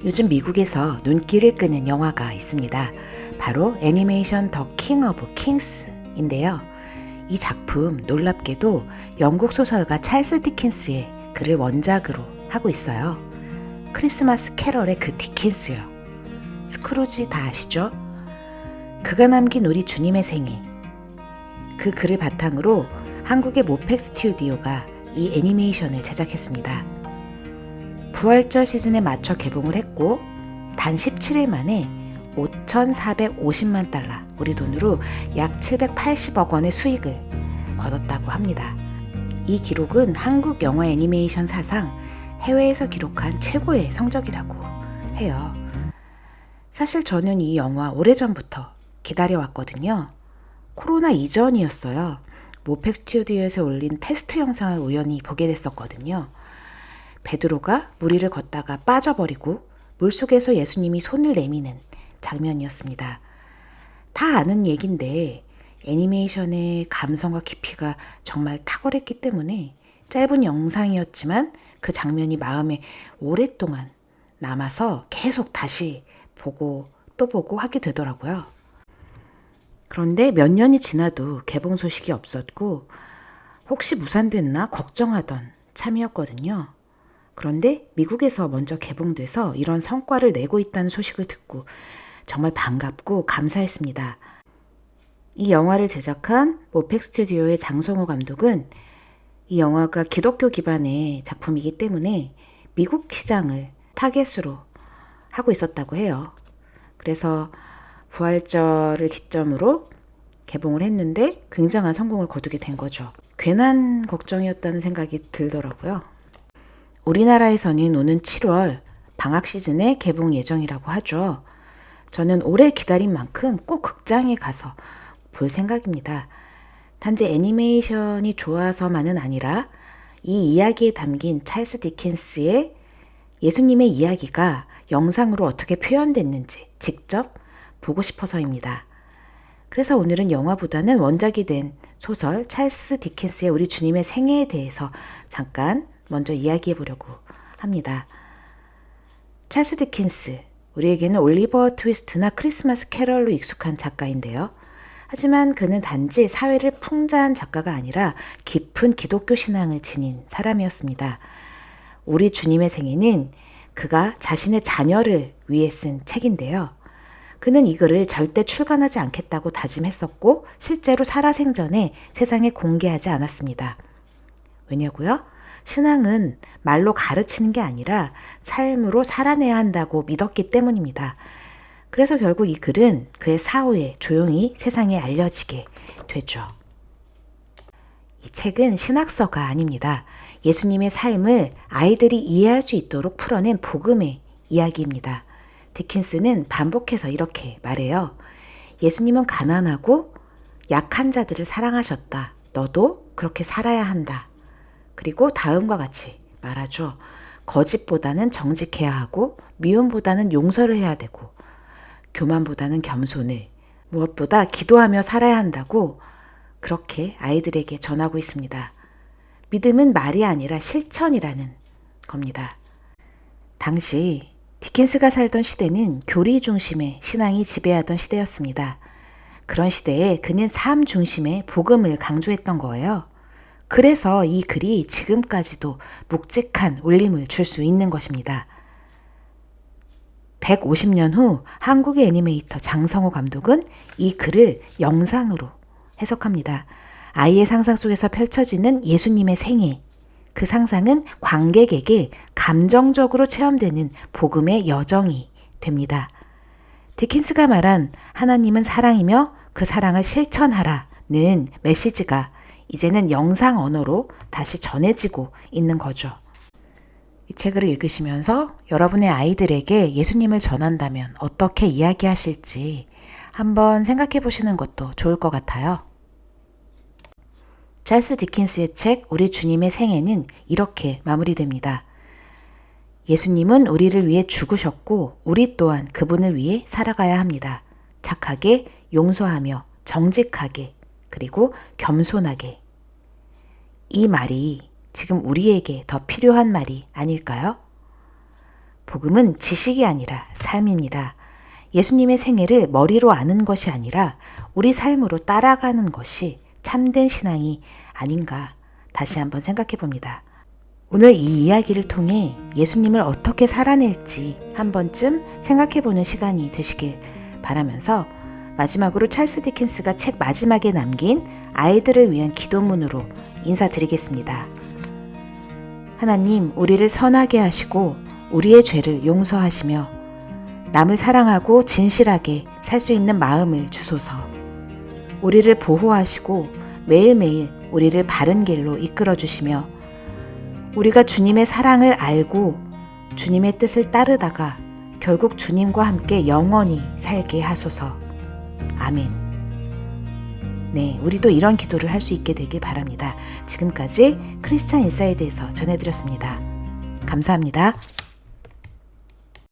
요즘 미국에서 눈길을 끄는 영화가 있습니다. 바로 애니메이션 더 킹 오브 킹스인데요. 이 작품 놀랍게도 영국 소설가 찰스 디킨스의 글을 원작으로 하고 있어요. 크리스마스 캐럴의 그 디킨스요. 스크루지 다 아시죠? 그가 남긴 우리 주님의 생애. 그 글을 바탕으로 한국의 모팩 스튜디오가 이 애니메이션을 제작했습니다. 부활절 시즌에 맞춰 개봉을 했고 단 17일 만에 5,450만 달러, 우리 돈으로 약 780억 원의 수익을 거뒀다고 합니다. 이 기록은 한국 영화 애니메이션 사상 해외에서 기록한 최고의 성적이라고 해요. 사실 저는 이 영화 오래전부터 기다려왔거든요. 코로나 이전이었어요. 모팩 스튜디오에서 올린 테스트 영상을 우연히 보게 됐었거든요. 베드로가 물 위를 걷다가 빠져버리고 물속에서 예수님이 손을 내미는 장면이었습니다. 다 아는 얘긴데 애니메이션의 감성과 깊이가 정말 탁월했기 때문에 짧은 영상이었지만 그 장면이 마음에 오랫동안 남아서 계속 다시 보고 또 보고 하게 되더라고요. 그런데 몇 년이 지나도 개봉 소식이 없었고 혹시 무산됐나 걱정하던 참이었거든요. 그런데 미국에서 먼저 개봉돼서 이런 성과를 내고 있다는 소식을 듣고 정말 반갑고 감사했습니다. 이 영화를 제작한 모팩 스튜디오의 장성호 감독은 이 영화가 기독교 기반의 작품이기 때문에 미국 시장을 타겟으로 하고 있었다고 해요. 그래서 부활절을 기점으로 개봉을 했는데 굉장한 성공을 거두게 된 거죠. 괜한 걱정이었다는 생각이 들더라고요. 우리나라에서는 오는 7월 방학 시즌에 개봉 예정이라고 하죠. 저는 오래 기다린 만큼 꼭 극장에 가서 볼 생각입니다. 단지 애니메이션이 좋아서만은 아니라 이 이야기에 담긴 찰스 디킨스의 예수님의 이야기가 영상으로 어떻게 표현됐는지 직접 보고 싶어서입니다. 그래서 오늘은 영화보다는 원작이 된 소설 찰스 디킨스의 우리 주님의 생애에 대해서 잠깐 먼저 이야기해 보려고 합니다. 찰스 디킨스, 우리에게는 올리버 트위스트나 크리스마스 캐럴로 익숙한 작가인데요. 하지만 그는 단지 사회를 풍자한 작가가 아니라 깊은 기독교 신앙을 지닌 사람이었습니다. 우리 주님의 생애는 그가 자신의 자녀를 위해 쓴 책인데요. 그는 이 글을 절대 출간하지 않겠다고 다짐했었고 실제로 살아생전에 세상에 공개하지 않았습니다. 왜냐고요? 신앙은 말로 가르치는 게 아니라 삶으로 살아내야 한다고 믿었기 때문입니다. 그래서 결국 이 글은 그의 사후에 조용히 세상에 알려지게 되죠. 이 책은 신학서가 아닙니다. 예수님의 삶을 아이들이 이해할 수 있도록 풀어낸 복음의 이야기입니다. 디킨스는 반복해서 이렇게 말해요. 예수님은 가난하고 약한 자들을 사랑하셨다. 너도 그렇게 살아야 한다. 그리고 다음과 같이 말하죠. 거짓보다는 정직해야 하고 미움보다는 용서를 해야 되고 교만보다는 겸손을, 무엇보다 기도하며 살아야 한다고 그렇게 아이들에게 전하고 있습니다. 믿음은 말이 아니라 실천이라는 겁니다. 당시 디킨스가 살던 시대는 교리 중심의 신앙이 지배하던 시대였습니다. 그런 시대에 그는 삶 중심의 복음을 강조했던 거예요. 그래서 이 글이 지금까지도 묵직한 울림을 줄 수 있는 것입니다. 150년 후 한국의 애니메이터 장성호 감독은 이 글을 영상으로 해석합니다. 아이의 상상 속에서 펼쳐지는 예수님의 생애, 그 상상은 관객에게 감정적으로 체험되는 복음의 여정이 됩니다. 디킨스가 말한 하나님은 사랑이며 그 사랑을 실천하라는 메시지가 이제는 영상 언어로 다시 전해지고 있는 거죠. 이 책을 읽으시면서 여러분의 아이들에게 예수님을 전한다면 어떻게 이야기하실지 한번 생각해 보시는 것도 좋을 것 같아요. 찰스 디킨스의 책 우리 주님의 생애는 이렇게 마무리됩니다. 예수님은 우리를 위해 죽으셨고 우리 또한 그분을 위해 살아가야 합니다. 착하게, 용서하며, 정직하게, 그리고 겸손하게. 이 말이 지금 우리에게 더 필요한 말이 아닐까요? 복음은 지식이 아니라 삶입니다. 예수님의 생애를 머리로 아는 것이 아니라 우리 삶으로 따라가는 것이 참된 신앙이 아닌가 다시 한번 생각해 봅니다. 오늘 이 이야기를 통해 예수님을 어떻게 살아낼지 한 번쯤 생각해 보는 시간이 되시길 바라면서 마지막으로 찰스 디킨스가 책 마지막에 남긴 아이들을 위한 기도문으로 인사드리겠습니다. 하나님, 우리를 선하게 하시고 우리의 죄를 용서하시며 남을 사랑하고 진실하게 살 수 있는 마음을 주소서. 우리를 보호하시고 매일매일 우리를 바른 길로 이끌어 주시며 우리가 주님의 사랑을 알고 주님의 뜻을 따르다가 결국 주님과 함께 영원히 살게 하소서. 아멘. 네, 우리도 이런 기도를 할 수 있게 되길 바랍니다. 지금까지 크리스찬 인사이드에서 전해드렸습니다. 감사합니다.